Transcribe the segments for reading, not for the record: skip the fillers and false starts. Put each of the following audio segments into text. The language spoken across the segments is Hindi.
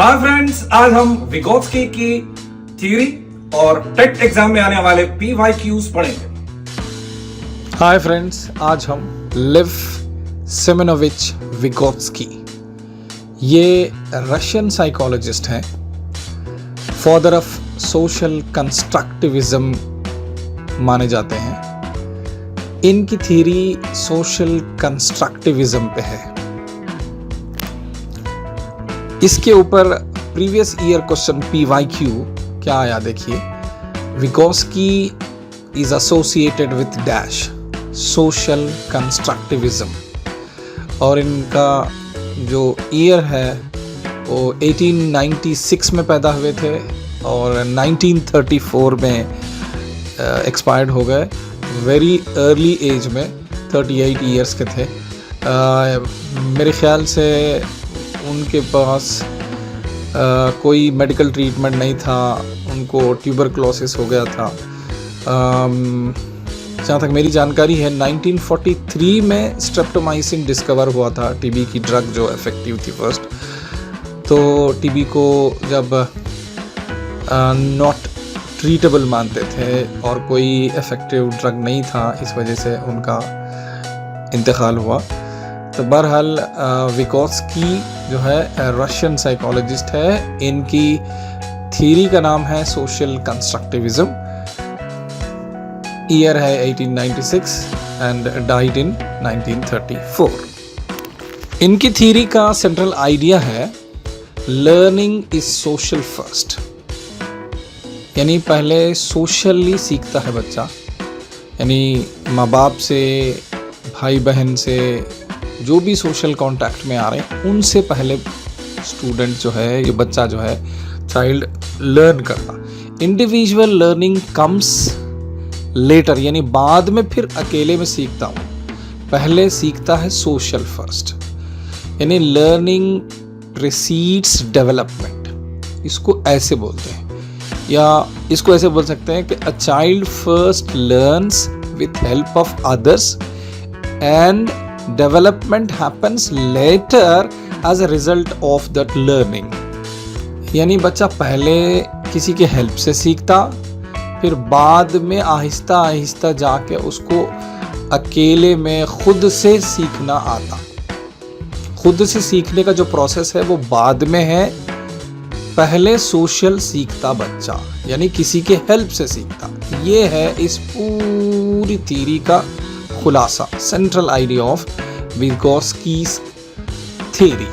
हाय फ्रेंड्स, आज हम विगोत्स्की की थ्योरी और टेट एग्जाम में आने वाले PYQs पढ़ेंगे। हाय फ्रेंड्स, आज हम लिव सेमेनोविच विगोत्स्की, ये रशियन साइकोलॉजिस्ट हैं, फादर ऑफ सोशल कंस्ट्रक्टिविज्म माने जाते हैं। इनकी थ्योरी सोशल कंस्ट्रक्टिविज्म पे है। इसके ऊपर प्रीवियस ईयर क्वेश्चन PYQ क्या आया देखिए। Vygotsky is associated with dash social constructivism, और इनका जो ईयर है वो 1896 में पैदा हुए थे और 1934 में एक्सपायर्ड हो गए। वेरी अर्ली एज में 38 ईयर्स के थे। मेरे ख्याल से उनके पास कोई मेडिकल ट्रीटमेंट नहीं था, उनको ट्यूबरक्लोसिस हो गया था। जहाँ तक मेरी जानकारी है 1943 में स्ट्रेप्टोमाइसिन डिस्कवर हुआ था, टीबी की ड्रग जो इफेक्टिव थी फर्स्ट। तो टीबी को जब नॉट ट्रीटेबल मानते थे और कोई इफेक्टिव ड्रग नहीं था, इस वजह से उनका इंतकाल हुआ। तो बहरहाल विगोत्स्की जो है रशियन साइकोलॉजिस्ट है। इनकी थ्योरी का नाम है सोशल कंस्ट्रक्टिविज्म। ईयर है 1896 एंड डाइड इन 1934। इनकी थ्योरी का सेंट्रल आइडिया है लर्निंग इज सोशल फर्स्ट, यानी पहले सोशली सीखता है बच्चा, यानी माँ बाप से, भाई बहन से, जो भी सोशल कांटेक्ट में आ रहे हैं उनसे पहले स्टूडेंट जो है, ये बच्चा जो है, चाइल्ड लर्न करता। इंडिविजुअल लर्निंग कम्स लेटर, यानी बाद में फिर अकेले में सीखता हूँ, पहले सीखता है सोशल फर्स्ट, यानी लर्निंग प्रीसीड्स डेवलपमेंट। इसको ऐसे बोलते हैं, या इसको ऐसे बोल सकते हैं कि a child first learns with help of others and development happens later as a result of that learning. यानी बच्चा पहले किसी के हेल्प से सीखता, फिर बाद में आहिस्ता आहिस्ता जाके उसको अकेले में खुद से सीखना आता। खुद से सीखने का जो प्रोसेस है वो बाद में है, पहले सोशल सीखता बच्चा, यानी किसी के हेल्प से सीखता। ये है इस पूरी थ्योरी का खुलासा, सेंट्रल आइडिया ऑफ विगोत्स्की's थ्योरी।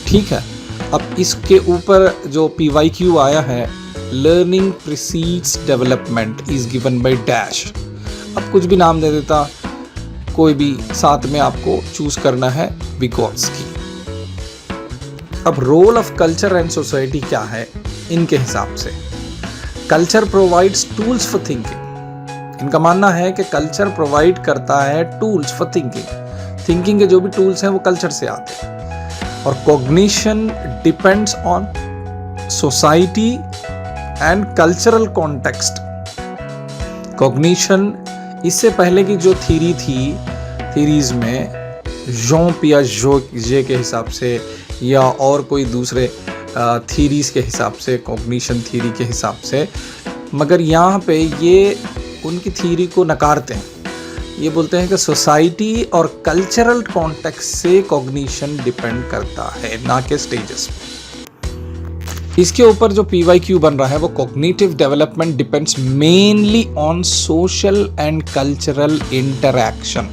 ठीक है, अब इसके ऊपर जो PYQ आया है, learning precedes development is given by dash. अब कुछ भी नाम दे देता, कोई भी, साथ में आपको चूज करना है विगोत्स्की। अब role of culture and society क्या है इनके हिसाब से? Culture provides tools for thinking. इनका मानना है कि कल्चर प्रोवाइड करता है टूल्स फॉर थिंकिंग। थिंकिंग के जो भी टूल्स हैं वो कल्चर से आते हैं। और cognition depends on society and cultural context. Cognition, इससे पहले की जो थ्योरी थी, थ्योरीज में जॉन पियाजे के हिसाब से या और कोई दूसरे थ्योरीज के हिसाब से, कॉग्निशन थ्योरी के हिसाब से, मगर यहाँ पे ये उनकी थ्योरी को नकारते हैं। ये बोलते हैं कि सोसाइटी और कल्चरल कॉन्टेक्स्ट से कॉग्निशन डिपेंड करता है, ना कि स्टेजेस पे। इसके ऊपर जो PYQ बन रहा है वो cognitive development depends mainly on social and cultural interaction.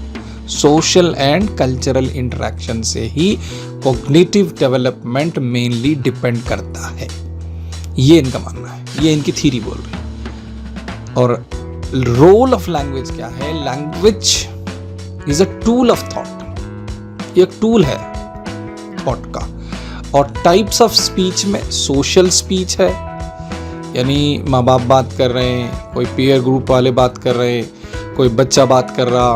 Social and cultural interaction से ही कॉग्निटिव डेवलपमेंट मेनली डिपेंड करता है, ये इनका मानना है, ये इनकी थ्योरी बोल रही है। और रोल ऑफ लैंग्वेज क्या है? Language is a tool of thought, एक टूल है थॉट का। और टाइप्स ऑफ स्पीच में सोशल स्पीच है, यानी माँ बाप बात कर रहे हैं, कोई पीयर ग्रुप वाले बात कर रहे हैं, कोई बच्चा बात कर रहा,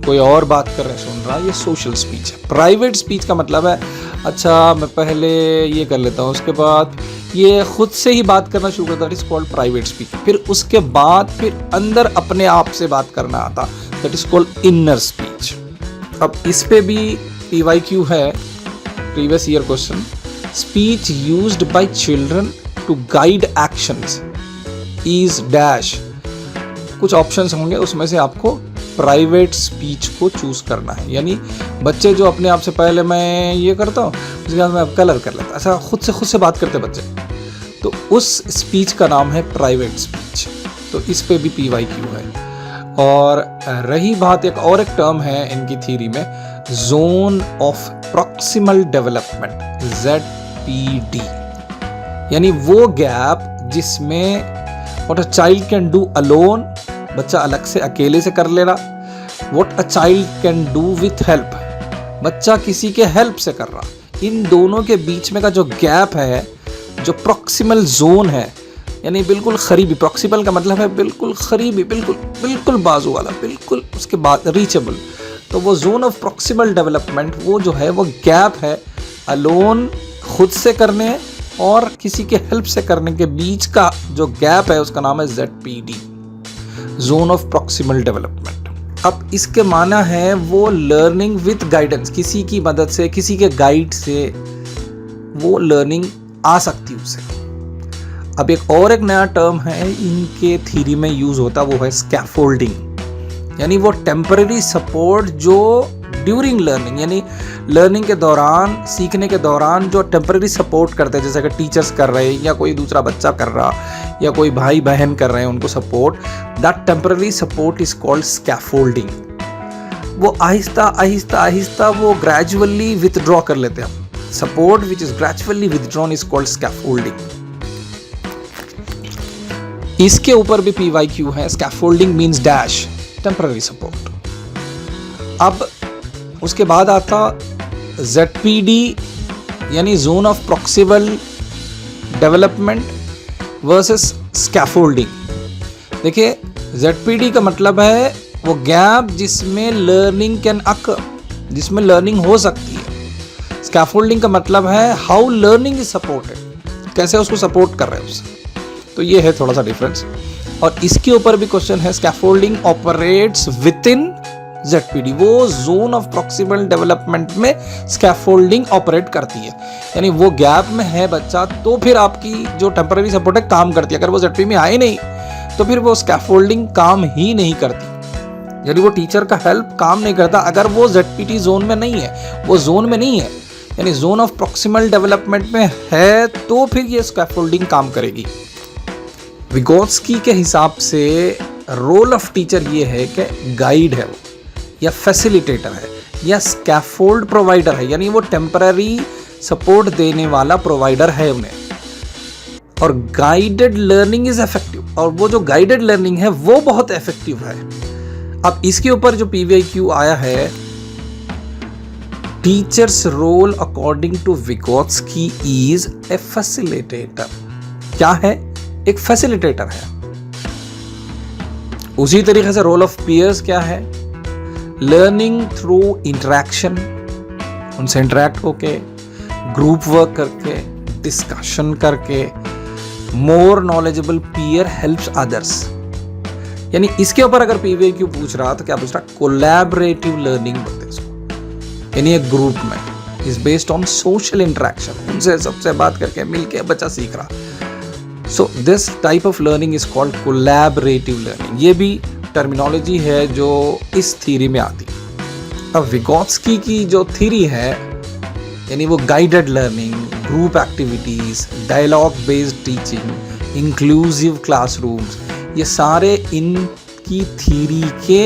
कोई और बात कर रहे, सुन रहा, ये सोशल स्पीच है। प्राइवेट स्पीच का मतलब है, अच्छा मैं पहले ये कर लेता हूँ, उसके बाद ये खुद से ही बात करना शुरू करता, that is called private speech. फिर उसके बाद फिर अंदर अपने आप से बात करना आता, that is called inner speech. अब इस पे भी PYQ है, previous year question, speech used by children to guide actions is dash. कुछ ऑप्शंस होंगे, उसमें से आपको प्राइवेट स्पीच को चूज करना है। यानी बच्चे जो अपने आप से पहले मैं ये करता हूँ, उसके बाद मैं अब कलर कर लेता, ऐसा खुद से बात करते बच्चे, तो उस स्पीच का नाम है प्राइवेट स्पीच। तो इस पे भी PYQ है। और रही बात एक टर्म है इनकी थ्योरी में, zone of proximal development, ZPD। यानी वो गैप जिसमें what a child can do alone, बच्चा अलग से अकेले से कर ले रहा, what a child can do with help, बच्चा किसी के हेल्प से कर रहा, इन दोनों के बीच में का जो गैप है, जो प्रॉक्सिमल जोन है, यानी बिल्कुल करीबी, प्रॉक्सिमल का मतलब है बिल्कुल करीबी, बिल्कुल बाजू वाला, बिल्कुल उसके बाद रीचेबल। तो वो जोन ऑफ प्रॉक्सिमल डेवलपमेंट, वो जो है वो गैप है अलोन, खुद से करने और किसी के हेल्प से करने के बीच का जो गैप है, उसका नाम है ZPD, zone of proximal development. अब इसके माना है वो लर्निंग विथ गाइडेंस, किसी की मदद से, किसी के गाइड से वो लर्निंग आ सकती उसे। अब एक नया टर्म है इनके थ्योरी में यूज होता, वो है स्कैफोल्डिंग। यानी वो टेम्पररी सपोर्ट जो ड्यूरिंग लर्निंग, यानी लर्निंग के दौरान, सीखने के दौरान जो टेम्पररी सपोर्ट करते हैं, जैसे कि टीचर्स कर रहे हैं या कोई दूसरा बच्चा कर रहा या कोई भाई बहन कर रहे हैं उनको support, that temporary support is called scaffolding. वो आहिस्ता वो ग्रेजुअली विथड्रॉ कर लेते हैं। Support which is gradually withdrawn is called scaffolding. इसके ऊपर भी PYQ है, scaffolding means dash, temporary support. अब उसके बाद आता ZPD, यानी zone of proximal development versus scaffolding. देखिए ZPD का मतलब है वो गैप जिसमें लर्निंग कैन अकर, जिसमें लर्निंग हो सकती है। स्कैफोल्डिंग का मतलब है हाउ लर्निंग इज सपोर्टेड, कैसे उसको सपोर्ट कर रहे हैं उससे। तो ये है थोड़ा सा डिफरेंस। और इसके ऊपर भी क्वेश्चन है, scaffolding operates with in ZPD, वो जोन ऑफ प्रॉक्सिमल डेवलपमेंट में स्कैफोल्डिंग ऑपरेट करती है। यानी वो गैप में है बच्चा, तो फिर आपकी जो टेम्पररी सपोर्ट है काम करती है। अगर वो ZPD में आए नहीं तो फिर वो स्कैफोल्डिंग काम ही नहीं करती। यानी वो टीचर का हेल्प काम नहीं करता अगर वो ZPD जोन में नहीं है, वो जोन में नहीं है, यानी जोन ऑफ प्रॉक्सिमल डेवलपमेंट में है, तो फिर ये स्कैफोल्डिंग काम करेगी। विगोत्स्की के हिसाब से रोल ऑफ टीचर ये है कि गाइड है वो, या फैसिलिटेटर है, या स्कैफोल्ड प्रोवाइडर है, यानी वो टेम्पररी सपोर्ट देने वाला प्रोवाइडर है उन्हें। और गाइडेड लर्निंग इज इफेक्टिव, और वो जो गाइडेड लर्निंग है वो बहुत इफेक्टिव है। अब इसके ऊपर जो PYQ आया है, teachers role according to Vygotsky is a facilitator. क्या है? एक फैसिलिटेटर है। उसी तरीके से रोल ऑफ पीयर्स क्या है? लर्निंग थ्रू इंटरेक्शन, उनसे इंटरेक्ट होके, ग्रुप वर्क करके, डिस्कशन करके, more knowledgeable peer helps others. यानी इसके ऊपर अगर PYQ पूछ रहा तो क्या पूछ रहा? कोलैबोरेटिव लर्निंग बोलते हैं इसको। यानी एक ग्रुप में is based on social interaction, उनसे सबसे बात करके मिलके बच्चा सीख रहा। So this type of learning is called collaborative learning. ये भी टर्मिनोलॉजी है जो इस थ्योरी में आती है। अब विगोत्स्की की जो थ्योरी है, यानी वो guided learning, group activities, dialogue based teaching, inclusive classrooms, ये सारे इनकी थ्योरी के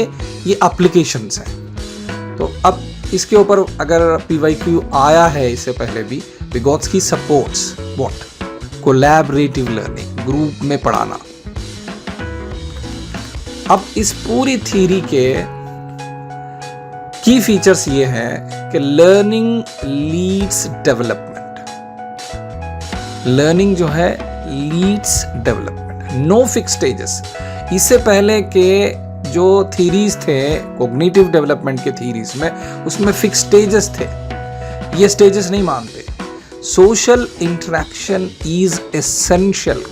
ये एप्लीकेशंस हैं। तो अब इसके ऊपर अगर PYQ आया है इससे पहले भी, Vygotsky supports what? Collaborative learning, group में पढ़ाना। अब इस पूरी थ्योरी के की फीचर्स ये हैं कि लर्निंग लीड्स डेवलपमेंट। लर्निंग जो है leads development, no fix stages. इससे पहले के जो थ्योरीज थे कॉग्निटिव डेवलपमेंट के थ्योरीज में, उसमें फिक्स स्टेजेस थे, ये स्टेजेस नहीं मानते। सोशल इंटरेक्शन इज एसेंशियल,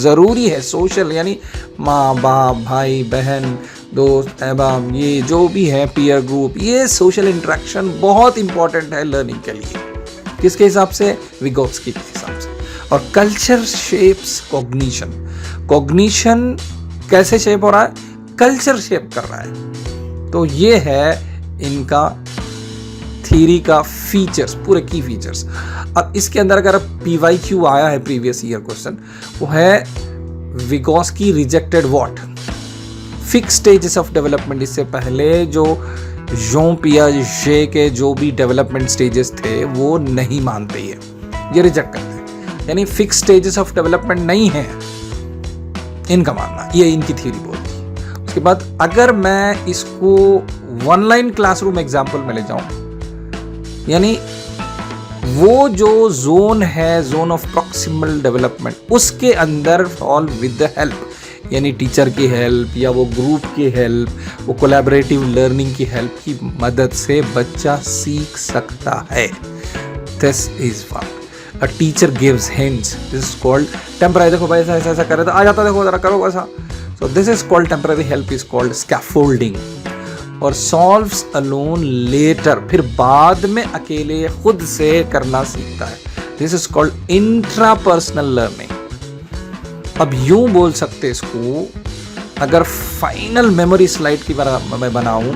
जरूरी है। सोशल यानी माँ बाप, भाई बहन, दोस्त अहबाब, ये जो भी है, पीयर ग्रुप, ये सोशल इंटरेक्शन बहुत इंपॉर्टेंट है लर्निंग के लिए। किसके हिसाब से? विगोत्स्की के हिसाब से। और कल्चर शेप्स कॉग्निशन, कॉग्निशन कैसे शेप हो रहा है? कल्चर शेप कर रहा है। तो ये है इनका थ्योरी का फीचर्स, पूरे की फीचर्स। अब इसके अंदर अगर PYQ आया है प्रीवियस ईयर क्वेश्चन, वो है Vygotsky rejected what? Fix stages of development. इससे पहले जो जॉन पियाजे के जो भी डेवलपमेंट स्टेजेस थे वो नहीं मानते, ये रिजेक्ट करते हैं, यानी फिक्स स्टेजेस ऑफ डेवलपमेंट नहीं है इनका मानना, ये इनकी थ्योरी बोलती है। उसके बाद अगर मैं इसको वन लाइन क्लासरूम एग्जाम्पल में ले जाऊं, यानी वो जो जोन है, जोन ऑफ प्रॉक्सिमल डेवलपमेंट, उसके अंदर फॉल विद द हेल्प, यानी टीचर की हेल्प या वो ग्रुप की हेल्प, वो कोलैबोरेटिव लर्निंग की हेल्प की मदद से बच्चा सीख सकता है। This is what a teacher gives hints, this is called temporary. देखो भाई ऐसा ऐसा कर रहे तो आ जाता, देखो जरा करो वैसा। So this is called temporary help, is called scaffolding. और सॉल्व्स अलोन लेटर, फिर बाद में अकेले खुद से करना सीखता है। This is called intrapersonal learning. अब यूं बोल सकते इसको, अगर फाइनल मेमोरी स्लाइड की मैं बनाऊं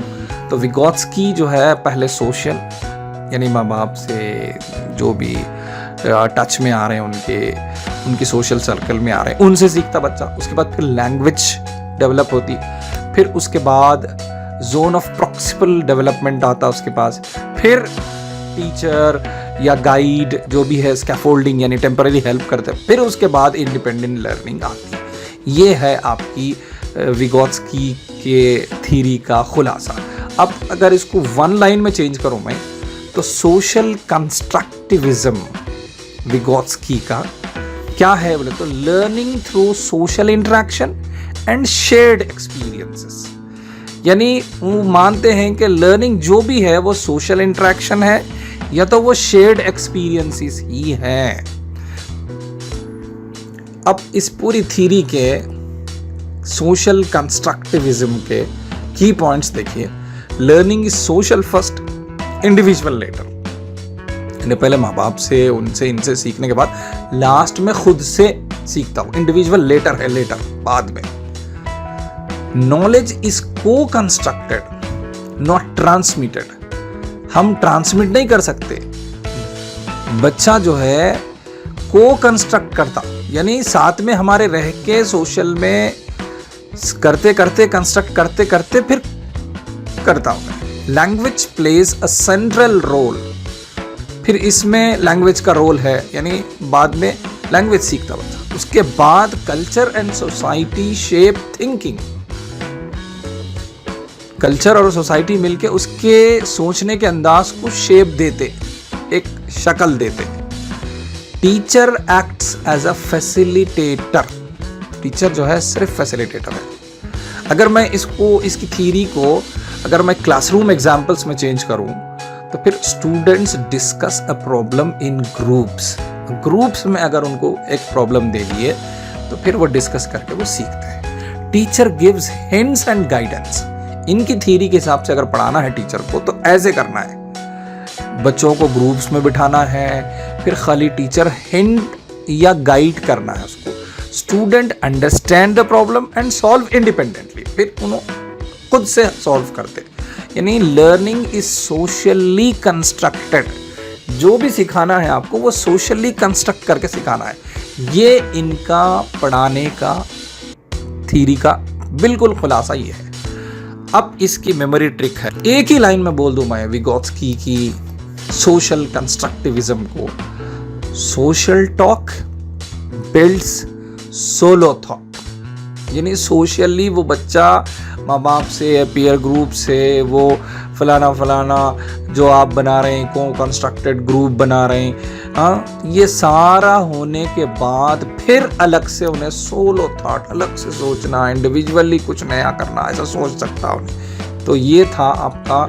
तो विगोत्स्की जो है पहले सोशल, यानी माँ बाप से जो भी टच में आ रहे हैं, उनके सोशल सर्कल में आ रहे हैं, उनसे सीखता बच्चा। उसके बाद फिर लैंग्वेज डेवलप होती, फिर उसके बाद जोन ऑफ प्रॉक्सिमल डेवलपमेंट आता उसके पास, फिर टीचर या गाइड जो भी है स्कैफोल्डिंग यानी टेम्पररी हेल्प करते हैं, फिर उसके बाद इंडिपेंडेंट लर्निंग आती है। ये है आपकी विगोत्स्की के थ्योरी का खुलासा। अब अगर इसको वन लाइन में चेंज करूं मैं, तो सोशल कंस्ट्रक्टिविज्म विगोत्स्की का क्या है बोले तो learning through social interaction and shared experiences. यानी वो मानते हैं कि लर्निंग जो भी है वो सोशल इंटरेक्शन है या तो वो शेयर्ड एक्सपीरियंसेस ही है। अब इस पूरी थ्योरी के सोशल कंस्ट्रक्टिविज्म के की पॉइंट्स देखिए। Learning is social first, individual later. पहले माँ बाप से, उनसे, इनसे सीखने के बाद लास्ट में खुद से सीखता हूं। इंडिविजुअल लेटर है, लेटर बाद में। नॉलेज इज को कंस्ट्रक्टेड नॉट ट्रांसमिटेड। हम ट्रांसमिट नहीं कर सकते, बच्चा जो है को कंस्ट्रक्ट करता, यानी साथ में हमारे रह के सोशल में करते करते कंस्ट्रक्ट करते करते फिर करता हूं। Language plays a central role, फिर इसमें लैंग्वेज का रोल है, यानी बाद में लैंग्वेज सीखता बच्चा। उसके बाद culture and society shape thinking. Culture और सोसाइटी मिलके उसके सोचने के अंदाज को शेप देते, एक शक्ल देते। Teacher acts as a facilitator. Teacher जो है सिर्फ फैसिलिटेटर है। अगर मैं इसकी थ्योरी को अगर मैं क्लासरूम एग्जाम्पल्स में चेंज करूं तो फिर students discuss a problem in groups में अगर उनको एक प्रॉब्लम दे दिए तो फिर वो डिस्कस करके वो सीखते हैं। Teacher gives hints and guidance. इनकी थ्योरी के हिसाब से अगर पढ़ाना है टीचर को तो ऐसे करना है, बच्चों को ग्रुप्स में बिठाना है, फिर खाली टीचर हिंट या गाइड करना है उसको। Student understand the problem and solve independently, फिर उन्होंने खुद से सॉल्व करते। यानी लर्निंग इज सोशली कंस्ट्रक्टेड। जो भी सिखाना है आपको वो सोशली कंस्ट्रक्ट करके सिखाना है। ये इनका पढ़ाने का थ्योरी का बिल्कुल खुलासा ये है। अब इसकी मेमोरी ट्रिक है, एक ही लाइन में बोल दूं मैं विगोत्स्की की सोशल कंस्ट्रक्टिविज्म को। Social talk builds solo thought. यानी सोशली वो बच्चा माँ बाप से, पीयर ग्रुप से, वो फलाना फलाना जो आप बना रहे हैं, को कंस्ट्रक्टेड ग्रुप बना रहे हैं, हाँ, ये सारा होने के बाद फिर अलग से उन्हें सोलो थॉट, अलग से सोचना, इंडिविजुअली कुछ नया करना, ऐसा सोच सकता उन्हें। तो ये था आपका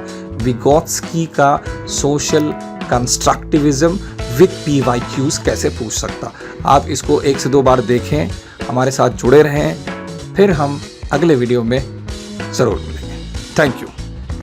विगोत्स्की का सोशल कंस्ट्रक्टिविज्म विद PYQs कैसे पूछ सकता। आप इसको 1 से 2 बार देखें, हमारे साथ जुड़े रहें, फिर हम अगले वीडियो में ज़रूर मिलेंगे। Thank you.